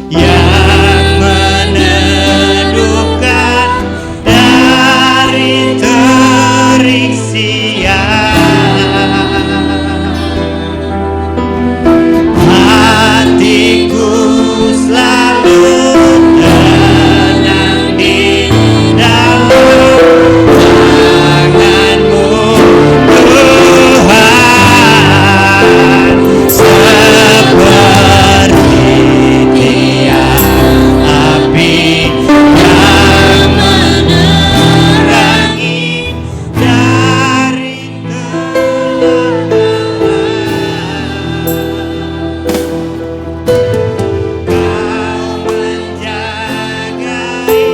yang meneduhkan dari terik siang. Hatiku selalu tenang di dalam tanganmu, Tuhan, seperti tiang api yang menerangi dari Kau menjagai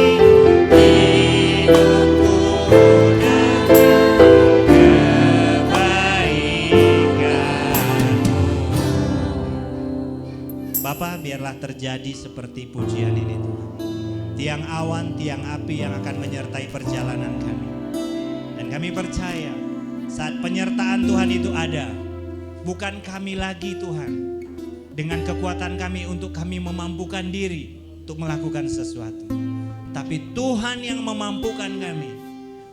hidupku dengan kebaikan-Mu. Bapa, biarlah terjadi seperti pujian ini Tuhan. Tiang awan, tiang api yang akan menyertai perjalanan kami. Dan kami percaya saat penyertaan Tuhan itu ada, bukan kami lagi Tuhan dengan kekuatan kami untuk kami memampukan diri untuk melakukan sesuatu, tapi Tuhan yang memampukan kami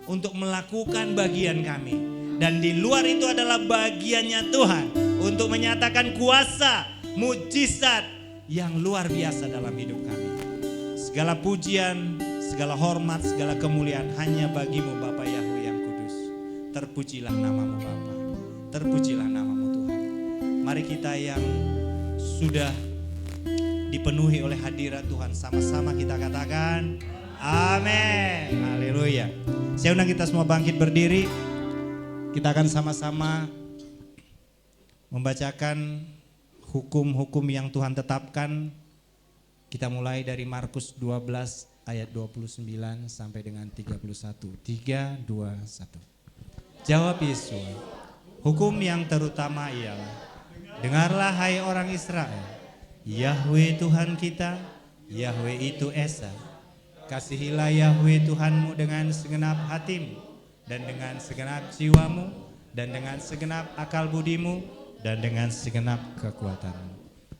untuk melakukan bagian kami. Dan di luar itu adalah bagiannya Tuhan untuk menyatakan kuasa, mujizat yang luar biasa dalam hidup kami. Segala pujian, segala hormat, segala kemuliaan hanya bagimu Bapa Yahweh yang kudus. Terpujilah namamu Bapa, terpujilah namamu Tuhan. Mari kita yang sudah dipenuhi oleh hadirat Tuhan, sama-sama kita katakan amin, haleluya. Saya undang kita semua bangkit berdiri. Kita akan sama-sama membacakan hukum-hukum yang Tuhan tetapkan. Kita mulai dari Markus 12 ayat 29 sampai dengan 31. 3, 2, 1. Jawab Yesus, hukum yang terutama ialah, dengarlah hai orang Israel, Yahweh Tuhan kita, Yahweh itu Esa. Kasihilah Yahweh Tuhanmu dengan segenap hatimu, dan dengan segenap jiwamu, dan dengan segenap akal budimu, dan dengan segenap kekuatanmu.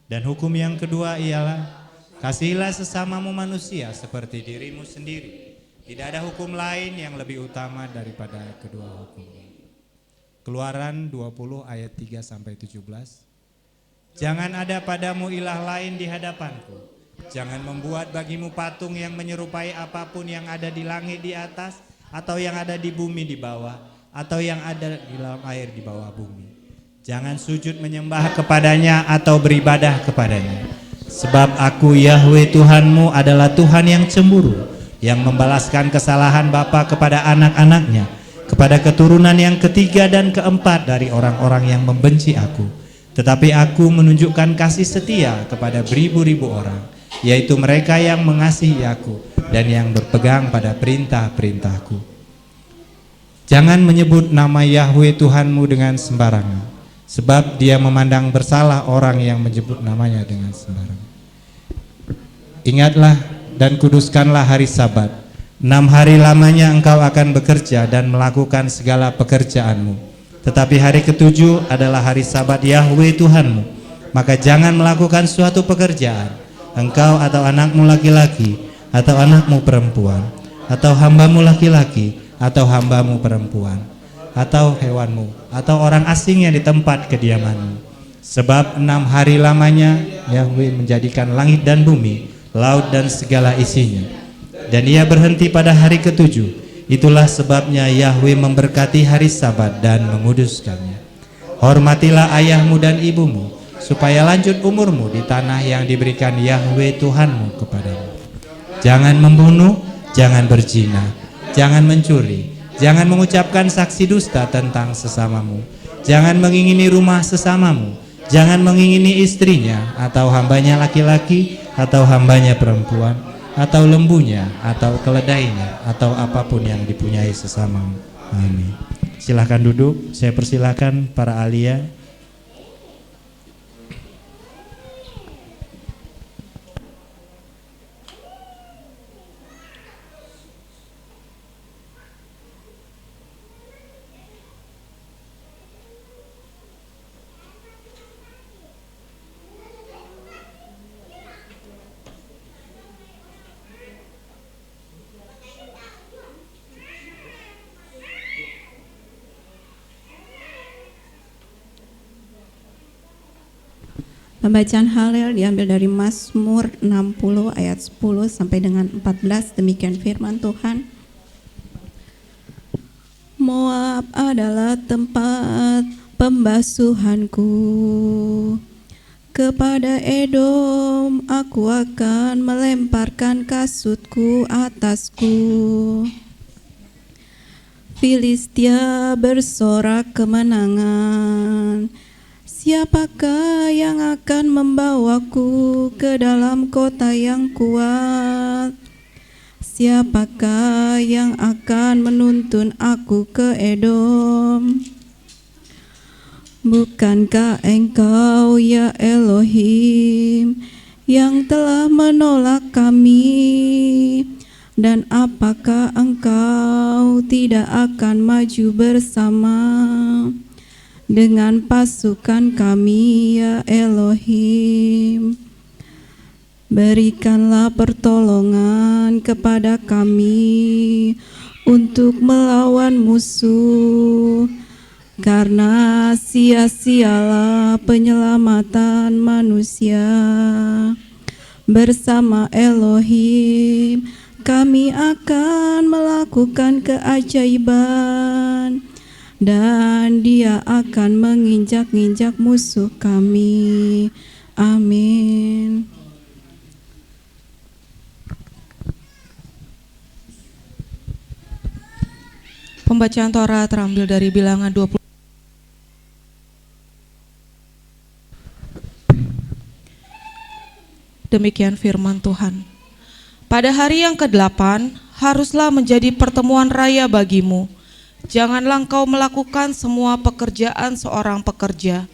Dan hukum yang kedua ialah, kasihilah sesamamu manusia seperti dirimu sendiri. Tidak ada hukum lain yang lebih utama daripada kedua hukum. Keluaran 20 ayat 3 sampai 17. Jangan ada padamu ilah lain di hadapanku. Jangan membuat bagimu patung yang menyerupai apapun yang ada di langit di atas, atau yang ada di bumi di bawah, atau yang ada di dalam air di bawah bumi. Jangan sujud menyembah kepadanya atau beribadah kepadanya. Sebab aku Yahweh Tuhanmu adalah Tuhan yang cemburu, yang membalaskan kesalahan bapa kepada anak-anaknya, kepada keturunan yang ketiga dan keempat dari orang-orang yang membenci aku. Tetapi aku menunjukkan kasih setia kepada beribu-ribu orang, yaitu mereka yang mengasihi aku dan yang berpegang pada perintah-perintahku. Jangan menyebut nama Yahweh Tuhanmu dengan sembarangan, sebab dia memandang bersalah orang yang menyebut namanya dengan sembarangan. Ingatlah dan kuduskanlah hari Sabat. 6 hari lamanya engkau akan bekerja dan melakukan segala pekerjaanmu. Tetapi hari ketujuh adalah hari Sabat Yahweh Tuhanmu. Maka jangan melakukan suatu pekerjaan, engkau atau anakmu laki-laki, atau anakmu perempuan, atau hambamu laki-laki, atau hambamu perempuan, atau hewanmu, atau orang asing yang di tempat kediamanmu. Sebab 6 hari lamanya Yahweh menjadikan langit dan bumi, laut dan segala isinya, dan ia berhenti pada hari ketujuh. Itulah sebabnya Yahweh memberkati hari Sabat dan menguduskannya. Hormatilah ayahmu dan ibumu, supaya lanjut umurmu di tanah yang diberikan Yahweh Tuhanmu kepadamu. Jangan membunuh, jangan berzina, jangan mencuri, jangan mengucapkan saksi dusta tentang sesamamu, jangan mengingini rumah sesamamu, jangan mengingini istrinya atau hambanya laki-laki atau hambanya perempuan, atau lembunya, atau keledainya, atau apapun yang dipunyai sesamamu. Amin. Silahkan duduk. Saya persilahkan para alia. Pembacaan Halel diambil dari Mazmur 60 ayat 10 sampai dengan 14. Demikian firman Tuhan. Moab adalah tempat pembasuhanku. Kepada Edom aku akan melemparkan kasutku atasku. Filistia bersorak kemenangan. Siapakah yang akan membawaku ke dalam kota yang kuat? Siapakah yang akan menuntun aku ke Edom? Bukankah Engkau, ya Elohim, yang telah menolak kami? Dan apakah Engkau tidak akan maju bersama dengan pasukan kami, ya Elohim? Berikanlah pertolongan kepada kami untuk melawan musuh, karena sia-sialah penyelamatan manusia. Bersama Elohim kami akan melakukan keajaiban, dan Dia akan menginjak-injak musuh kami. Amin. Pembacaan Torah terambil dari Bilangan 20. Demikian firman Tuhan. Pada hari yang ke-8 haruslah menjadi pertemuan raya bagimu. Janganlah engkau melakukan semua pekerjaan seorang pekerja,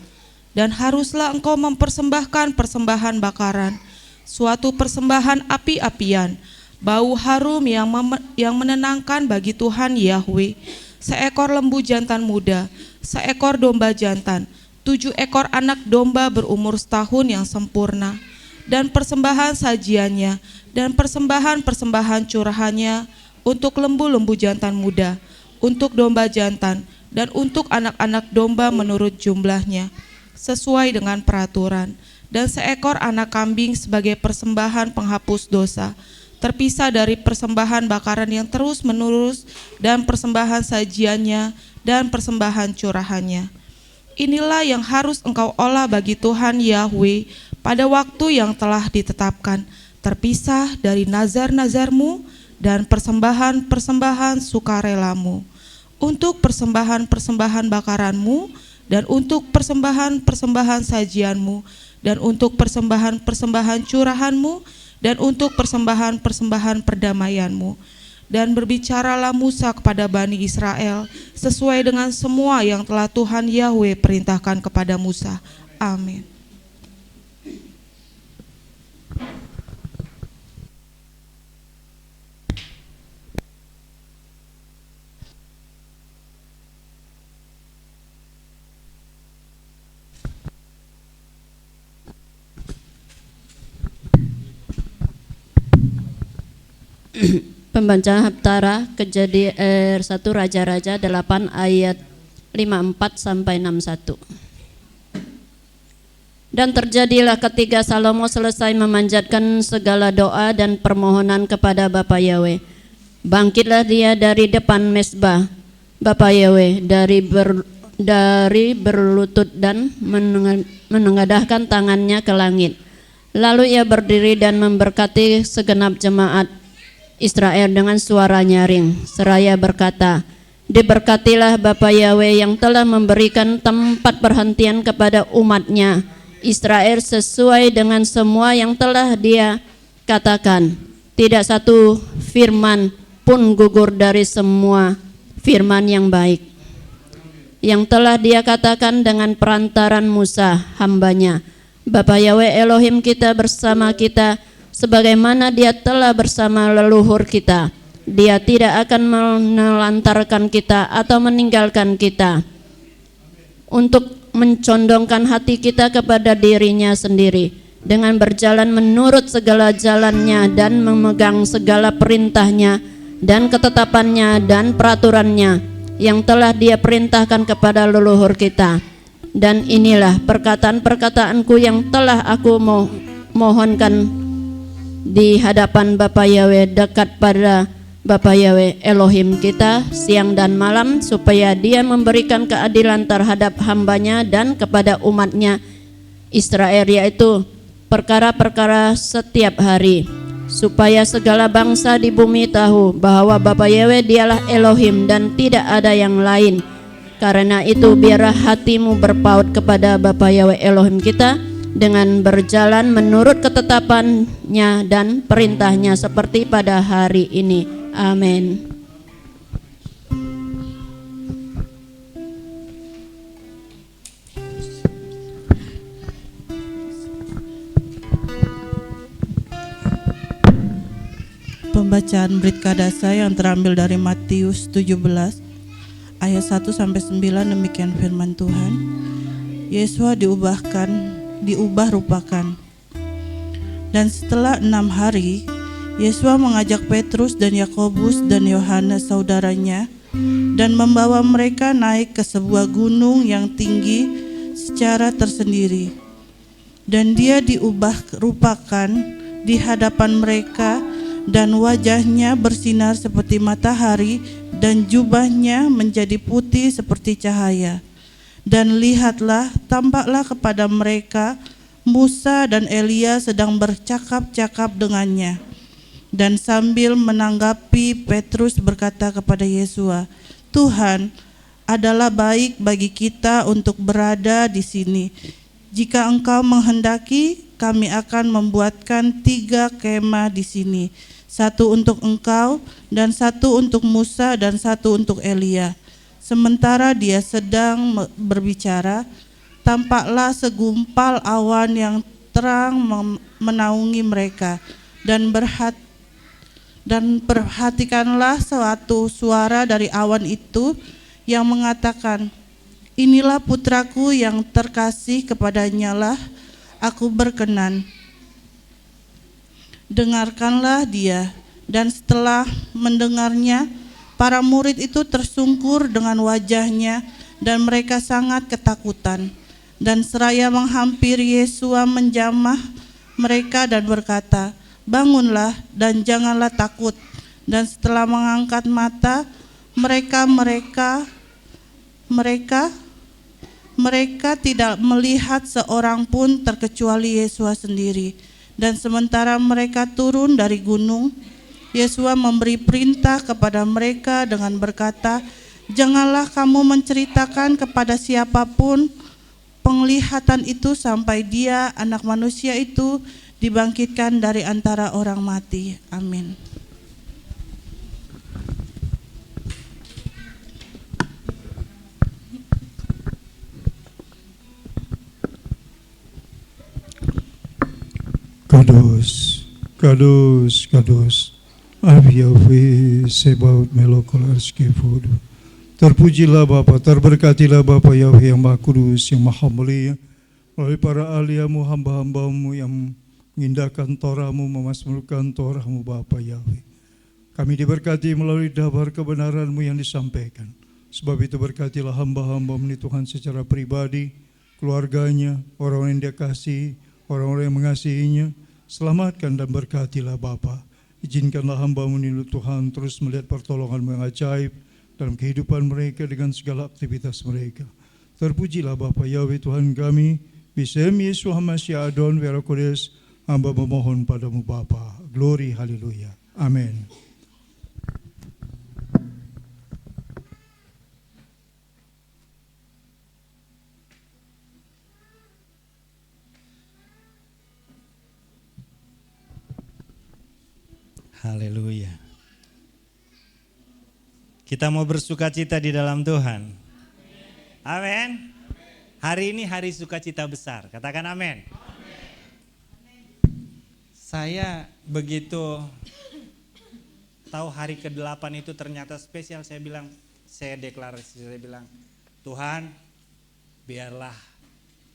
dan haruslah engkau mempersembahkan persembahan bakaran, suatu persembahan api-apian, bau harum yang menenangkan bagi Tuhan Yahweh, seekor lembu jantan muda, seekor domba jantan, 7 ekor anak domba berumur setahun yang sempurna, dan persembahan sajiannya, dan persembahan curahannya untuk lembu-lembu jantan muda, untuk domba jantan, dan untuk anak-anak domba menurut jumlahnya, sesuai dengan peraturan, dan seekor anak kambing sebagai persembahan penghapus dosa, terpisah dari persembahan bakaran yang terus-menerus, dan persembahan sajiannya, dan persembahan curahannya. Inilah yang harus engkau olah bagi Tuhan Yahweh pada waktu yang telah ditetapkan, terpisah dari nazar-nazarmu dan persembahan-persembahan sukarelamu, untuk persembahan-persembahan bakaranmu, dan untuk persembahan-persembahan sajianmu, dan untuk persembahan-persembahan curahanmu, dan untuk persembahan-persembahan perdamaianmu. Dan berbicaralah Musa kepada Bani Israel sesuai dengan semua yang telah Tuhan Yahweh perintahkan kepada Musa. Amin. Pembacaan Haftarah Kejadian 1 Raja-Raja 8 ayat 54 sampai 61. Dan terjadilah ketika Salomo selesai memanjatkan segala doa dan permohonan kepada Bapa Yahweh, bangkitlah dia dari depan mezbah Bapa Yahweh dari berlutut dan menengadahkan tangannya ke langit. Lalu ia berdiri dan memberkati segenap jemaat Israel dengan suara nyaring, seraya berkata, diberkatilah Bapa Yahweh yang telah memberikan tempat perhentian kepada umatnya Israel sesuai dengan semua yang telah Dia katakan. Tidak satu firman pun gugur dari semua firman yang baik yang telah Dia katakan dengan perantaran Musa hambanya. Bapa Yahweh Elohim kita bersama kita sebagaimana Dia telah bersama leluhur kita. Dia tidak akan menelantarkan kita atau meninggalkan kita untuk mencondongkan hati kita kepada dirinya sendiri dengan berjalan menurut segala jalannya dan memegang segala perintahnya dan ketetapannya dan peraturannya yang telah Dia perintahkan kepada leluhur kita. Dan inilah perkataan-perkataanku yang telah aku mohonkan di hadapan Bapa Yahweh, dekat pada Bapa Yahweh Elohim kita siang dan malam, supaya Dia memberikan keadilan terhadap hambanya dan kepada umatnya Israel, yaitu perkara-perkara setiap hari, supaya segala bangsa di bumi tahu bahwa Bapa Yahweh dialah Elohim dan tidak ada yang lain. Karena itu biarlah hatimu berpaut kepada Bapa Yahweh Elohim kita dengan berjalan menurut ketetapannya dan perintahnya seperti pada hari ini. Amin. Pembacaan Brit Kadasa yang terambil dari Matius 17 ayat 1 sampai 9, demikian firman Tuhan. Yesua diubah rupakan. Dan setelah 6 hari, Yesua mengajak Petrus dan Yakobus dan Yohanes saudaranya dan membawa mereka naik ke sebuah gunung yang tinggi secara tersendiri. Dan Dia diubah rupakan di hadapan mereka, dan wajahnya bersinar seperti matahari, dan jubahnya menjadi putih seperti cahaya. Dan lihatlah, tampaklah kepada mereka Musa dan Elia sedang bercakap-cakap dengannya. Dan sambil menanggapi, Petrus berkata kepada Yesua, "Tuhan, adalah baik bagi kita untuk berada di sini. Jika Engkau menghendaki, kami akan membuatkan 3 kemah di sini, 1 untuk Engkau, dan 1 untuk Musa, dan 1 untuk Elia." Sementara Dia sedang berbicara, tampaklah segumpal awan yang terang menaungi mereka, dan perhatikanlah suatu suara dari awan itu yang mengatakan, "Inilah putraku yang terkasih, kepadanyalah aku berkenan. Dengarkanlah dia." Dan setelah mendengarnya, para murid itu tersungkur dengan wajahnya, dan mereka sangat ketakutan. Dan seraya menghampiri, Yesua menjamah mereka dan berkata, "Bangunlah dan janganlah takut." Dan setelah mengangkat mata mereka tidak melihat seorang pun terkecuali Yesua sendiri. Dan sementara mereka turun dari gunung, Yesua memberi perintah kepada mereka dengan berkata, "Janganlah kamu menceritakan kepada siapapun penglihatan itu sampai Dia, Anak Manusia itu, dibangkitkan dari antara orang mati." Amin. Kudus, kudus, kudus. Yahweh Sebaot Melokolas Kefudu. Terpujilah Bapa, terberkatilah Bapa Yahweh yang Maha Kudus, yang Maha Mulia, melalui para ahliamu, hamba-hambamu yang mengindahkan Torah-Mu, memasmurkan Torah-Mu Bapa Yahweh. Kami diberkati melalui dabar kebenaran-Mu yang disampaikan. Sebab itu berkatilah hamba-hamba-Mu ini Tuhan secara pribadi, keluarganya, orang-orang yang Dia kasih, orang-orang yang mengasihinya. Selamatkan dan berkatilah Bapa. Izinkanlah hamba-Mu ini Tuhan terus melihat pertolongan-Mu yang ajaib dalam kehidupan mereka dengan segala aktivitas mereka. Terpujilah Bapa Yahweh Tuhan kami, Bisem Yesus Hamasya Adon Vera Kodes, hamba memohon padamu Bapa. Glory, haleluya. Amin. Haleluya. Kita mau bersuka cita di dalam Tuhan. Amin. Hari ini hari sukacita besar. Katakan amin. Saya begitu tahu hari ke-8 itu ternyata spesial, saya deklarasi, saya bilang, "Tuhan, biarlah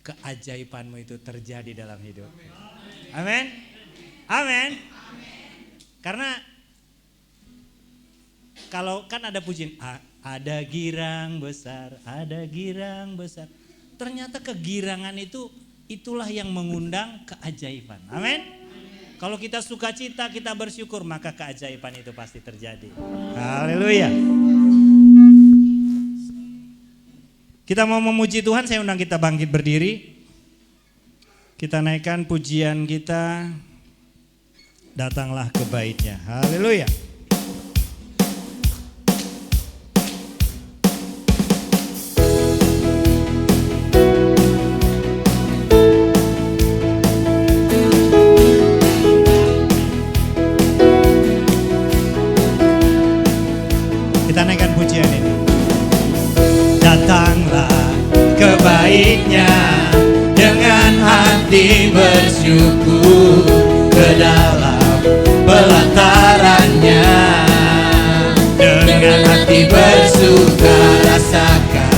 keajaiban-Mu itu terjadi dalam hidup." Amin. Amin. Karena kalau kan ada pujian, ada girang besar, ada girang besar. Ternyata kegirangan itulah yang mengundang keajaiban. Amin. Kalau kita sukacita, kita bersyukur, maka keajaiban itu pasti terjadi. Haleluya. Kita mau memuji Tuhan, saya undang kita bangkit berdiri. Kita naikkan pujian kita, datanglah ke bait-Nya. Haleluya. Kita naikkan pujian ini. Datanglah ke bait-Nya dengan hati bersyukur, ke dalam pelataran-Nya dengan hati bersuka rasakan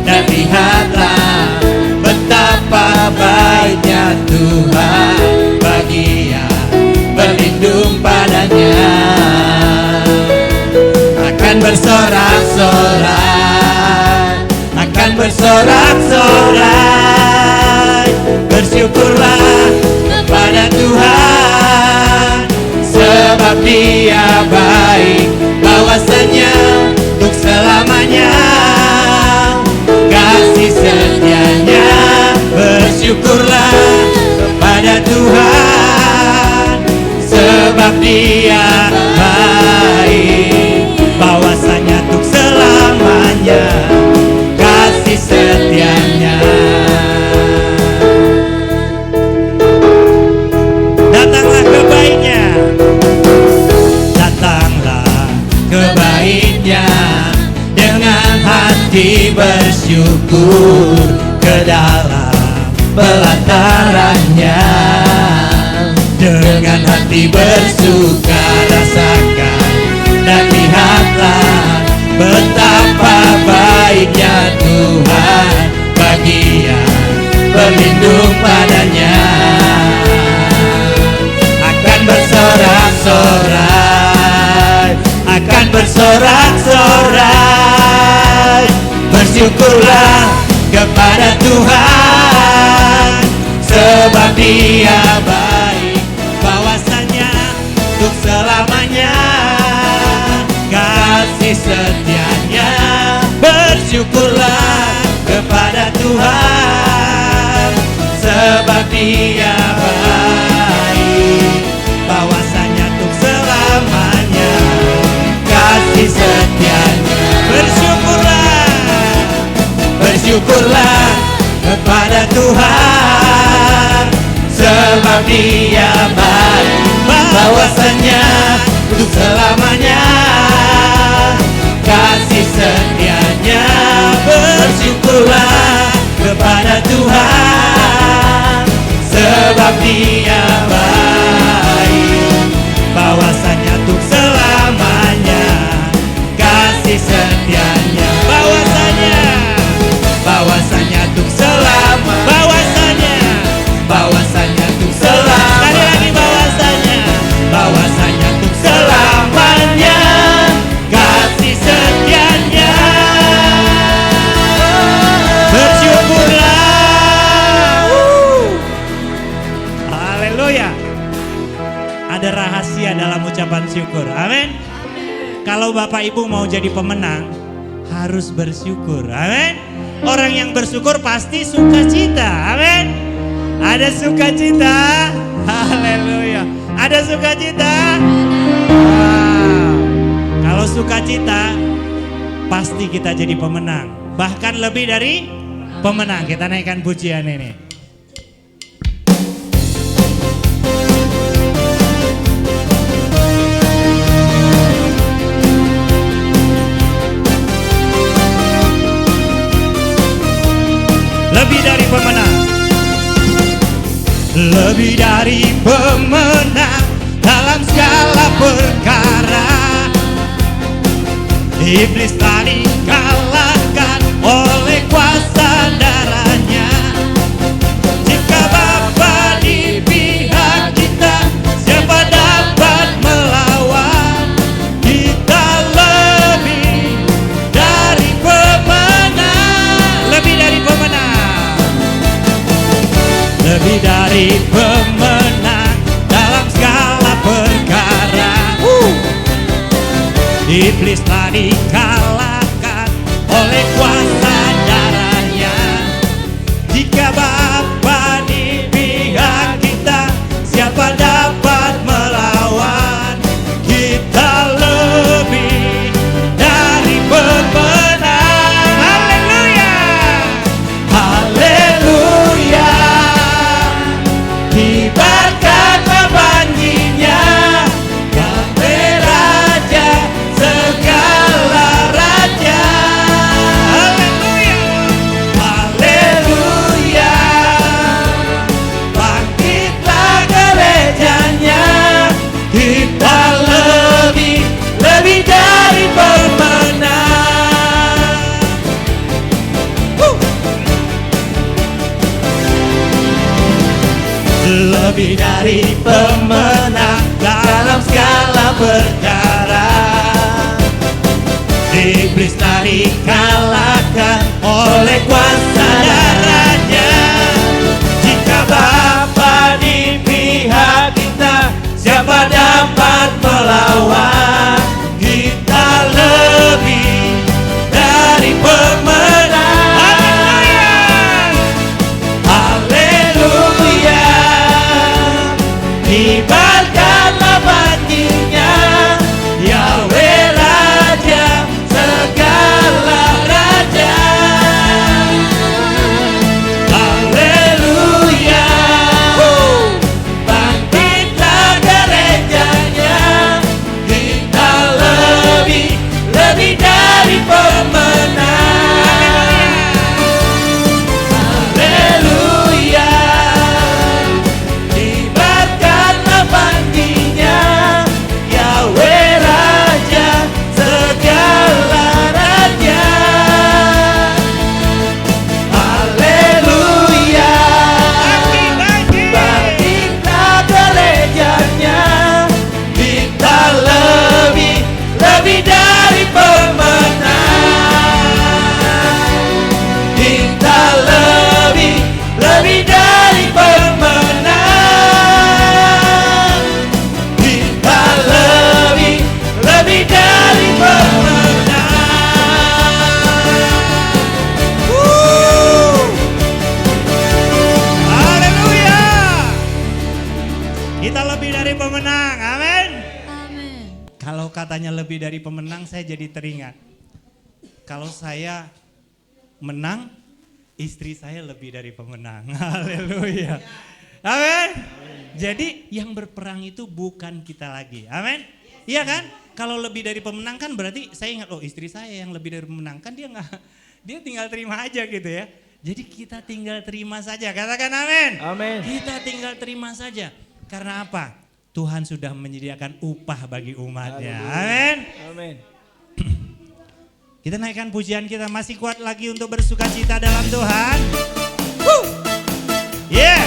dan lihatlah betapa baiknya Tuhan bagi yang berlindung padanya. Akan bersorak-sorai, akan bersorak-sorai, bersyukurlah kepada Tuhan, sebab Dia baik, bahwasanya untuk selamanya kasih setianya. Bersyukurlah kepada Tuhan, sebab Dia baik, bahwasanya untuk selamanya kasih setianya. Datanglah ke bait-Nya, datanglah ke bait-Nya dengan hati bersyukur, ke dalam pelataran-Nya dengan hati bersuka rasakan dan lihatlah betapa baiknya Tuhan bagi yang berlindung padanya. Akan bersorak-sorai, akan bersorak-sorai, bersyukurlah kepada Tuhan, sebab Dia baik, bahwasanya untuk selamanya kasih setianya. Bersyukurlah kepada Tuhan, sebab Dia baik, bahwasanya untuk selamanya kasih setianya. Bersyukurlah, bersyukurlah kepada Tuhan, sebab Dia baik, bahwasanya untuk selamanya kasih setianya. Bersyukurlah kepada Tuhan, sebab Dia baik, bahwasanya untuk selamanya kasih setianya. Bahwasanya untuk selamanya, bahwasanya untuk selamanya. Sekali lagi bahwasanya untuk selamanya kasih setianya. Bersyukurlah. Haleluya. Ada rahasia dalam ucapan syukur. Amin. Kalau Bapak Ibu mau jadi pemenang, harus bersyukur. Amin. Orang yang bersyukur pasti sukacita. Amin. Ada sukacita. Haleluya. Ada sukacita. Wow. Kalau sukacita, pasti kita jadi pemenang. Bahkan lebih dari pemenang. Kita naikkan pujian ini. Lebih dari pemenang, lebih dari pemenang dalam segala perkara. Iblis telah dikalahkan oleh kuasa darahnya. Jika Bapa di pihak kita, siapa dapat melawan? Kita lebih dari pemenang, lebih dari pemenang. Iblis telah dikalahkan oleh kuasa darahnya. Jika Bapa di pihak kita, siapa dapat melawan? Kita lebih dari pemenang. Haleluya, haleluya. Kibarkanlah banjinya, Yahweh Raja segala raja. Haleluya, haleluya. Bangkitlah gerejanya, kita lebih dari pemenang. Lebih dari pemenang dalam segala perkara. Iblis telah dikalahkan oleh kuasa darahnya. Jika Bapa di pihak kita, siapa dapat melawan? Kita lebih dari pemenang. Haleluya, kibarkanlah banjinya, Yahweh Raja segala raja. Haleluya, bangkitlah gerejanya, kita lebih dari pemenang. Haleluya, kibarkanlah banjinya, Yahweh Raja segala raja. Haleluya, bangkitlah gerejanya, kita lebih dari pemenang. Kita lebih dari pemenang. Kita lebih dari pemenang. Haleluya. Kita lebih dari pemenang. Amin. Kalau katanya lebih dari pemenang, saya jadi teringat. Kalau saya menang, istri saya lebih dari pemenang. Haleluya. Amin. Jadi yang berperang itu bukan kita lagi. Amin. Iya kan? Kalau lebih dari pemenang kan berarti saya ingat, oh istri saya yang lebih dari pemenang, kan dia tinggal terima aja gitu ya. Jadi kita tinggal terima saja. Katakan amin. Amin. Kita tinggal terima saja. Karena apa? Tuhan sudah menyediakan upah bagi umatnya. Amin. Amin. Kita naikkan pujian kita, masih kuat lagi untuk bersuka cita dalam Tuhan. Yeah.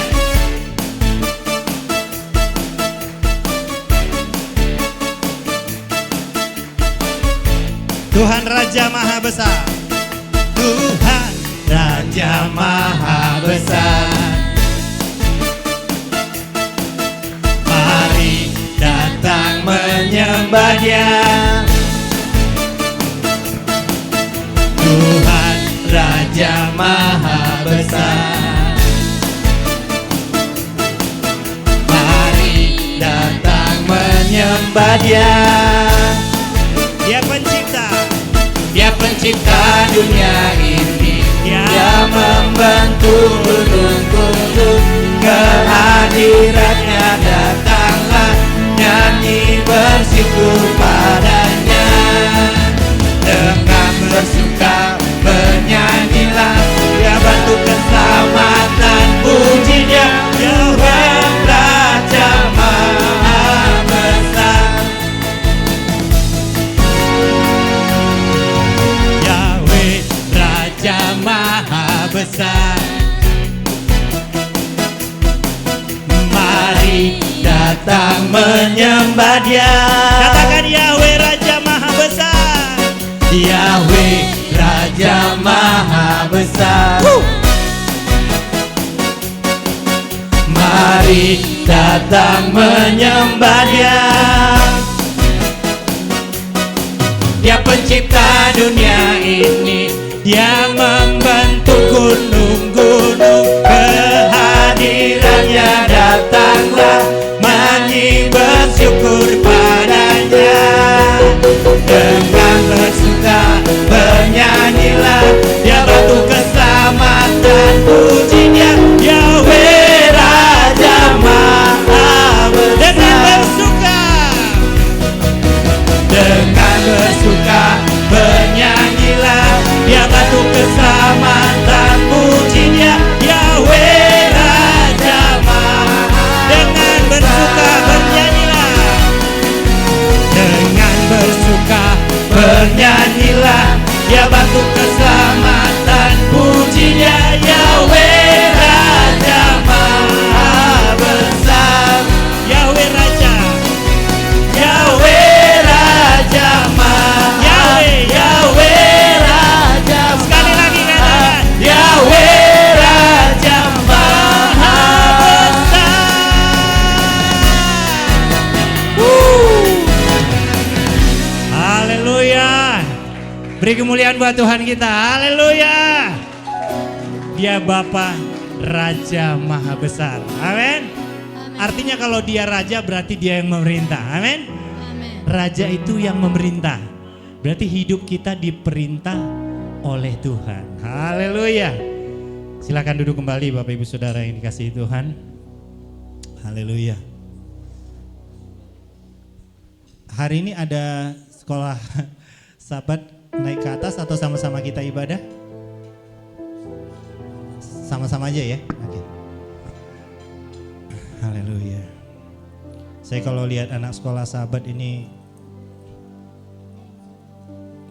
Tuhan Raja Maha Besar. Tuhan Raja Maha Besar. Mari datang menyembah Dia. Tuhan Raja Maha Besar. Mari datang menyembah Dia. Dia pencipta. Dia pencipta dunia ini. Dia membentuk gunung-gunung. Kehadirannya datanglah, nyanyi bersyukur padanya. Dengan bersuka bernyanyilah, Dia bantu keselamatan, puji Dia. Yahweh Raja Maha Besar. Yahweh Raja Maha Besar. Mari datang menyembah Dia. Katakan Yahweh Raja Maha Besar. Yahweh Raja Maha Besar. Mari datang menyembah Dia. Dengan bersuka bernyanyilah, dia batu keselamatan, puji dia Yahweh Raja Maha Besar. Dengan bersuka bernyanyilah, dia batu keselamatan, puji dia Yahweh Raja Maha. Dengan bersuka bernyanyilah, dengan bersuka bernyanyilah, dia batu keselamatan, puji dia Yahweh Raja Maha Besar. Yahweh Raja, Yahweh Raja Maha, Yahweh Raja. Sekali lagi katakan, Yahweh Raja Maha Besar. Haleluya. Beri kemuliaan buat Tuhan kita. Haleluya. Dia Bapa Raja Maha Besar. Amin. Artinya kalau dia raja berarti dia yang memerintah. Amin. Raja itu yang memerintah. Berarti hidup kita diperintah oleh Tuhan. Haleluya. Silakan duduk kembali Bapak Ibu Saudara yang dikasihi Tuhan. Haleluya. Hari ini ada sekolah sahabat naik ke atas atau sama-sama kita ibadah? Sama-sama aja ya. Oke. Haleluya. Saya kalau lihat anak sekolah sahabat ini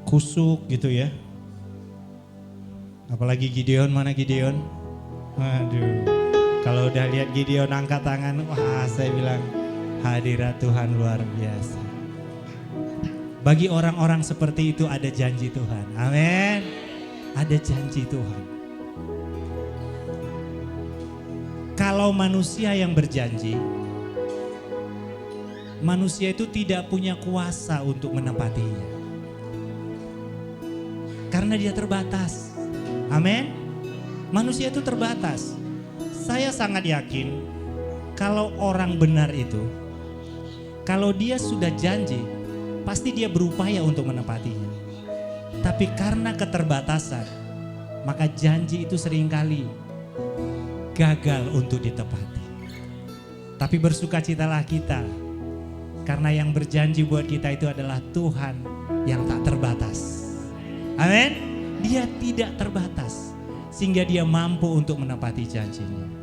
kusuk gitu ya. Apalagi Gideon, mana Gideon? Waduh. Kalau udah lihat Gideon angkat tangan, wah saya bilang hadirat Tuhan luar biasa. Bagi orang-orang seperti itu ada janji Tuhan. Amin. Ada janji Tuhan. Kalau manusia yang berjanji, manusia itu tidak punya kuasa untuk menepatinya. Karena dia terbatas. Amin. Manusia itu terbatas. Saya sangat yakin kalau orang benar itu, kalau dia sudah janji, pasti dia berupaya untuk menepatinya. Tapi karena keterbatasan, maka janji itu seringkali gagal untuk ditepati. Tapi bersukacitalah kita, karena yang berjanji buat kita itu adalah Tuhan yang tak terbatas. Amin. Dia tidak terbatas, sehingga dia mampu untuk menepati janjinya.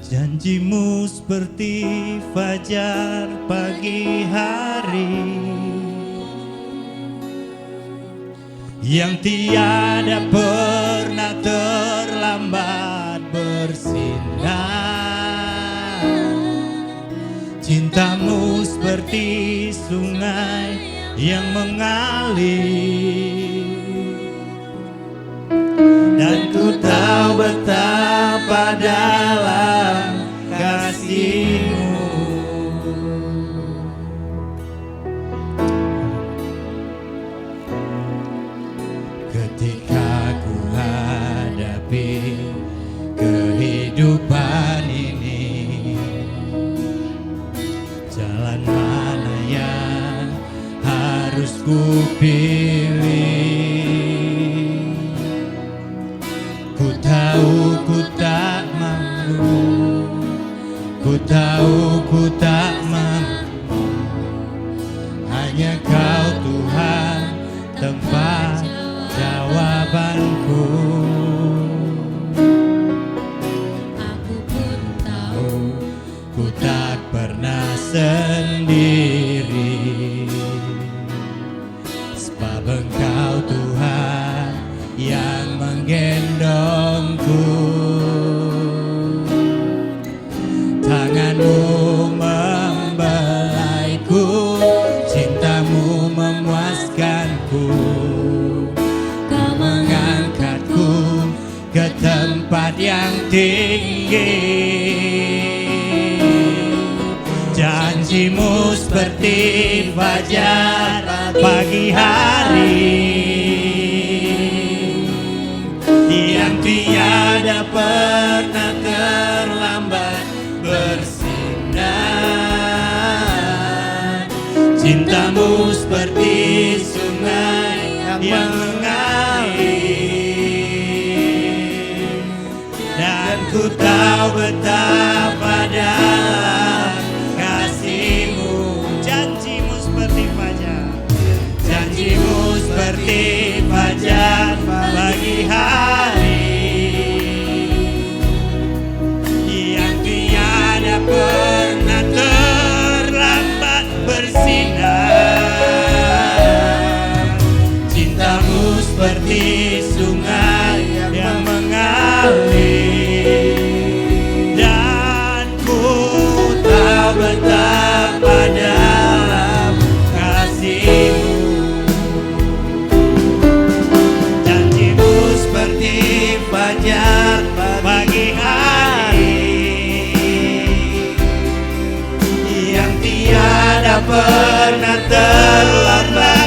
Janjimu seperti fajar pagi hari yang tiada pernah terlambat bersinar. Cintamu seperti sungai yang mengalir, dan ku tahu betapa dalam kasih-Mu. Ketika ku hadapi kehidupan ini, jalan mana yang harus ku pilih? Ku tahu ku tak mampu, ku tahu ku tak mampu. Hanya Kau Tuhan tempat jawabanku. Aku pun tahu ku tak pernah sendiri, sebab Engkau Tuhan yang menggendongku. Tangan-Mu membelaiku, cinta-Mu memuaskanku. Kau mengangkatku ke tempat yang tinggi. Janji-Mu seperti fajar pagi hari yang tiada pernah terlambat bersinar. Cintamu seperti sungai yang mengalir, dan ku tahu betapa dalam kasih-Mu. Janji-Mu seperti fajar, janji-Mu seperti fajar pagi hari, yang tiada pernah terlambat bersinar. Cintamu seperti sungai yang mengalir, dan ku tahu betapa dalam kasih-Mu. Janji-Mu seperti fajar pagi hari, yang tiada pernah terlambat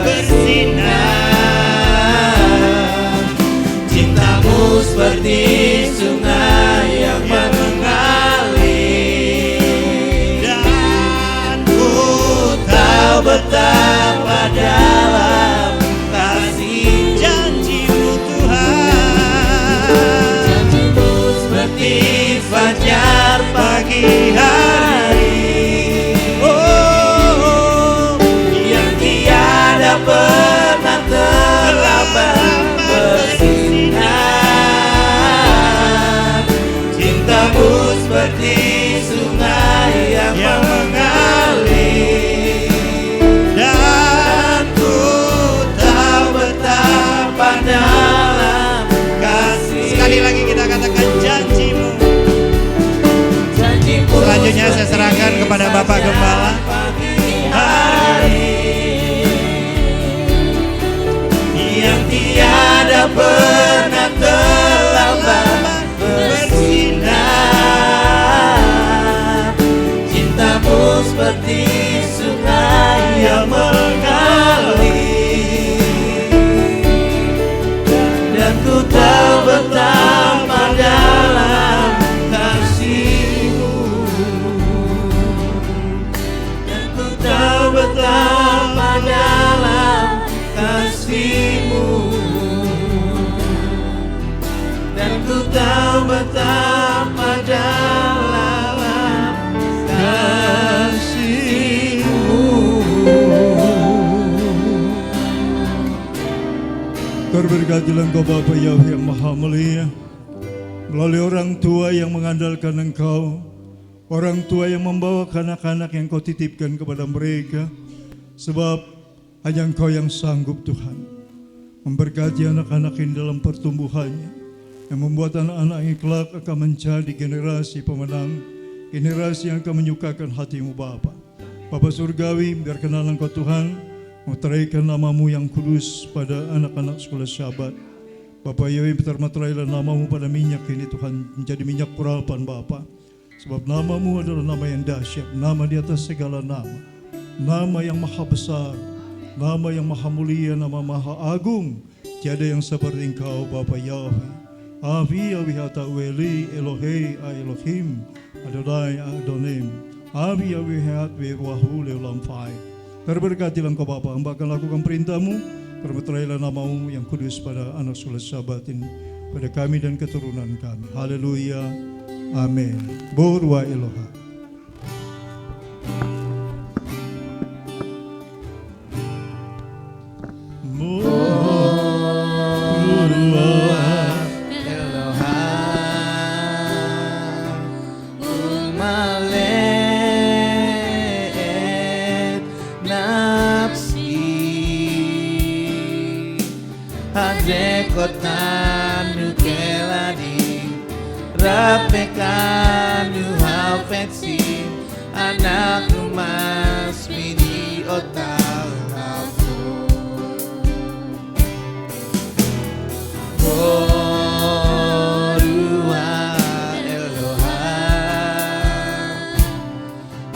bersinar. Cintamu seperti sungai yang mengalir, dan ku tahu betapa dalam kasih. Janji-Mu Tuhan, janji-Mu seperti fajar pagi hari, oh, yang tiada pernah terlambat bersinar. Cintamu seperti sungai yang mengalir, dan ku tahu betapa dalam kasih. Sekali lagi kita katakan janji-Mu. Selanjutnya saya serahkan kepada Bapak Gembala. Hari yang tiada pernah terlambat bersinar. Cintamu seperti sungai yang mengalir, dan ku tahu betapa dalam kasih-Mu, dan ku tahu betapa dalam kasih-Mu, dan ku tahu betapa dalam kasih-Mu. Terberkatilah Engkau Bapa Yahweh yang Maha Mulia, melalui orang tua yang mengandalkan Engkau, orang tua yang membawa anak-anak yang Kau titipkan kepada mereka, sebab hanya Engkau yang sanggup Tuhan memberkati anak-anak ini dalam pertumbuhannya, yang membuat anak-anak ini kelak akan menjadi generasi pemenang, generasi yang akan menyukakan hati-Mu Bapa. Bapa Surgawi, biar kenal Engkau Tuhan, meteraikan nama-Mu yang kudus pada anak-anak sekolah Syabat. Bapa Yahweh, termaterailah nama-Mu pada minyak ini Tuhan, menjadi minyak urapan Bapa. Sebab nama-Mu adalah nama yang dahsyat, nama di atas segala nama, nama yang maha besar, nama yang maha mulia, nama maha agung. Tiada yang seperti Engkau Bapa Yahweh. Avi Avi Hata Weli Elohei Elohim Adonai Adonim Avi Avi Hat Wahu Leolam Fai. Terberkatilah Engkau Bapa, hamba akan lakukan perintah-Mu, termaterailah nama-Mu yang kudus pada anak sulat Sabat ini, pada kami dan keturunan kami. Haleluya, amin. Borwa Eloha. Kotanu keladi rapekanu hafetsi anak rumas mini otal hafu Borua Eloha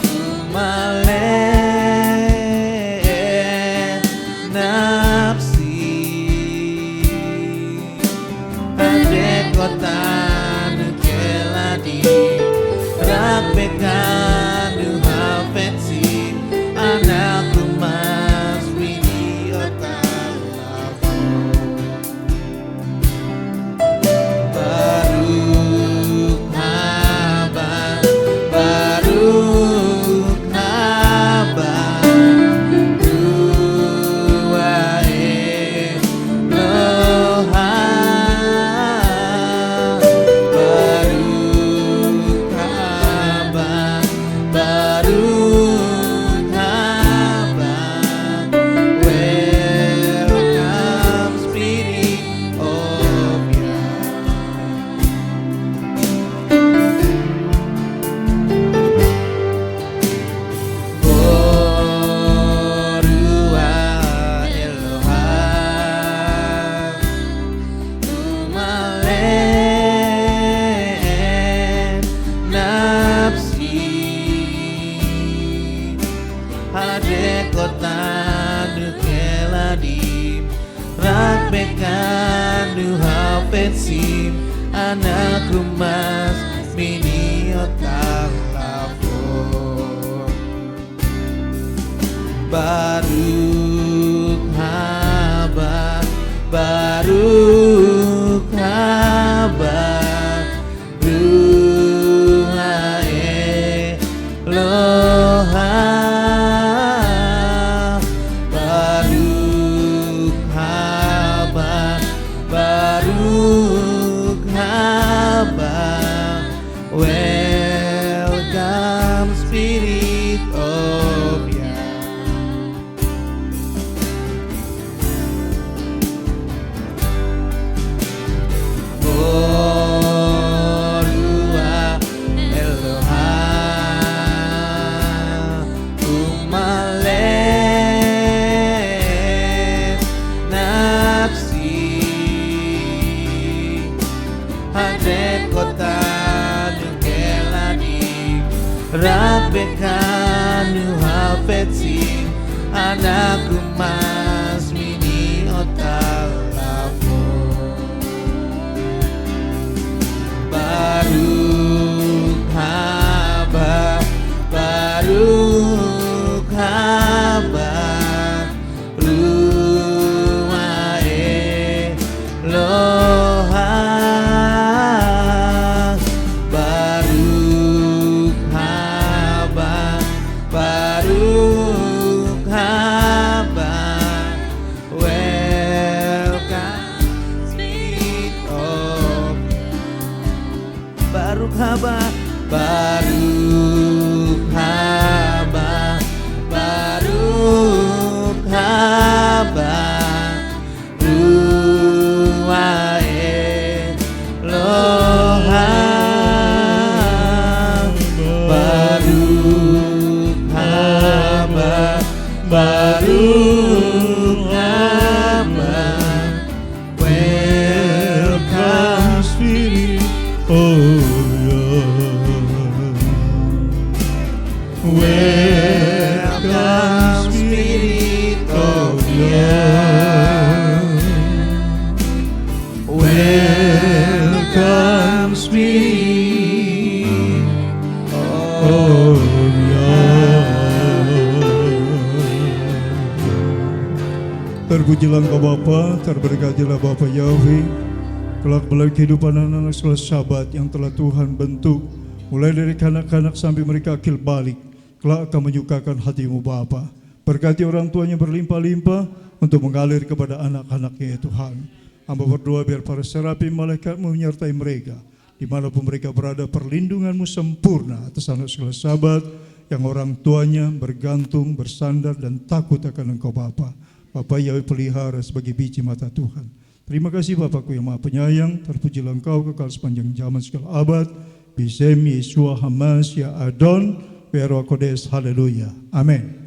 umale nafsi kotanu keladi rapekanu hafetsi anak Petsim, anak rumas mini otak lafo. Baruch haba, Baruch haba, Ruach Eloha. Baruch haba, Baruch haba. Welcome Spirit of Yah. Ruach Eloha umaleh nafsi hadet kota nukelani Rabbekanu hafetsim anak rumas mini otal lafo. Baruch haba, Baruch haba, Ruach Eloha. Baruch haba, Baruch haba. Welcome Spirit of Baruch haba, Baruch haba, Baruch haba, Ruach Eloha. Baruch haba, Baruch haba. Welcome Spirit of Welcome Spirit of Yah. Welcome Spirit of Terpujilah Engkau Bapa, terberkatilah Bapa Yahweh, kelak melalui kehidupan anak-anak sekolah Sabat yang telah Tuhan bentuk, mulai dari kanak-kanak sampai mereka akil balik, kelak akan menyukakan hati-Mu Bapa. Berkati orang tuanya berlimpah-limpah untuk mengalir kepada anak-anaknya ya Tuhan. Hamba berdoa biar para serapim malaikat-Mu menyertai mereka, dimanapun mereka berada, perlindungan-Mu sempurna atas anak sekolah Sabat yang orang tuanya bergantung, bersandar dan takut akan Engkau Bapa. Bapa Yahweh pelihara sebagai biji mata Tuhan. Terima kasih Bapakku yang Maha Penyayang, terpujilah Engkau kekal sepanjang zaman segala abad. Bisem Yeshua Hamasya Adon, Veroa Kodes, haleluya. Amin.